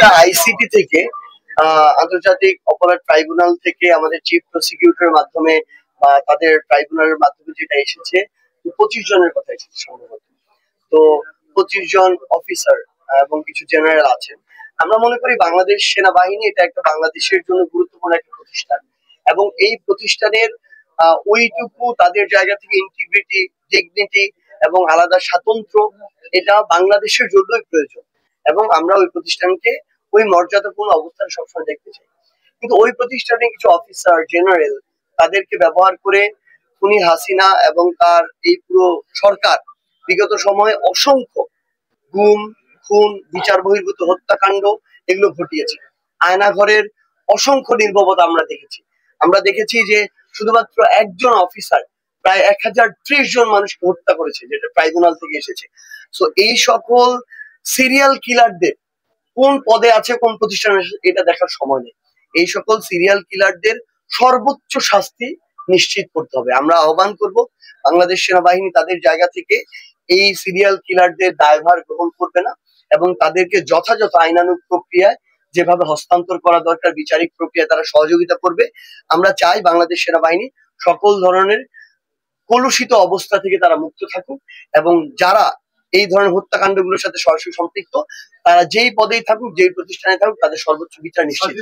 যেটা আইসিটি থেকে আন্তর্জাতিক অপরাধ ট্রাইব্যুনাল থেকে আমাদের চিফ প্রসিকিউটরের মাধ্যমে বা তাদের ট্রাইব্যুনালের মাধ্যমে যেটা এসেছে 25 জনের কথা এসেছে সম্ভবত। তো 25 জন অফিসার এবং কিছু জেনারেল আছেন। আমরা মনে করি বাংলাদেশ সেনাবাহিনী এটা একটা বাংলাদেশের জন্য গুরুত্বপূর্ণ একটা প্রতিষ্ঠান এবং এই প্রতিষ্ঠানের ওইটুকু তাদের জায়গা থেকে ইন্টিগ্রিটি, ডিগনিটি এবং আলাদা স্বাতন্ত্র্য এটা বাংলাদেশের জন্যই প্রয়োজন এবং আমরা ওই প্রতিষ্ঠানকে ওই মর্যাদাপূর্ণ অবস্থানে সবসময় দেখতে চাই। কিন্তু ওই প্রতিষ্ঠানে কিছু অফিসার জেনারেল তাদেরকে ব্যবহার করে খুনি হাসিনা এবং তার এই পুরো সরকার বিগত সময়ে অসংখ্য গুম, খুন, বিচার বহির্ভূত হত্যাকাণ্ড এগুলো ঘটিয়েছে। আয়নাঘরের অসংখ্য নির্মমতা আমরা দেখেছি যে শুধুমাত্র একজন অফিসার প্রায় 1030 জন মানুষকে হত্যা করেছে, যেটা ট্রাইব্যুনাল থেকে এসেছে। সো এই সকল সিরিয়াল কিলারদের কোন পদে আছে, কোন প্রতিষ্ঠানে এটা দেখার সময় নেই। এই সকল সিরিয়াল কিলারদের সর্বোচ্চ শাস্তি নিশ্চিত করতে হবে। আমরা আহ্বান করব বাংলাদেশ সেনাবাহিনী তাদের জায়গা থেকে এই সিরিয়াল কিলারদের দায়ভার গ্রহণ করবে না এবং তাদেরকে যথাযথ আইনানুগ প্রক্রিয়ায় যেভাবে হস্তান্তর করা দরকার, বিচারিক প্রক্রিয়া তারা সহযোগিতা করবে। আমরা চাই বাংলাদেশ সেনাবাহিনী সকল ধরনের কলুষিত অবস্থা থেকে তারা মুক্ত থাকুক এবং যারা এই ধরনের হত্যাকাণ্ডগুলোর সাথে সরাসরি সম্পৃক্ত তারা যেই পদেই থাকুক, যেই প্রতিষ্ঠানে থাকুক, তাদের সর্বোচ্চ বিচার নিশ্চিত।